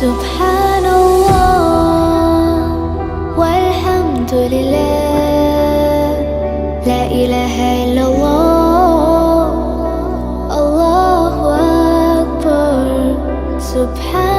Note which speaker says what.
Speaker 1: سبحان الله والحمد لله، لا إله إلا الله، الله أكبر. سبحان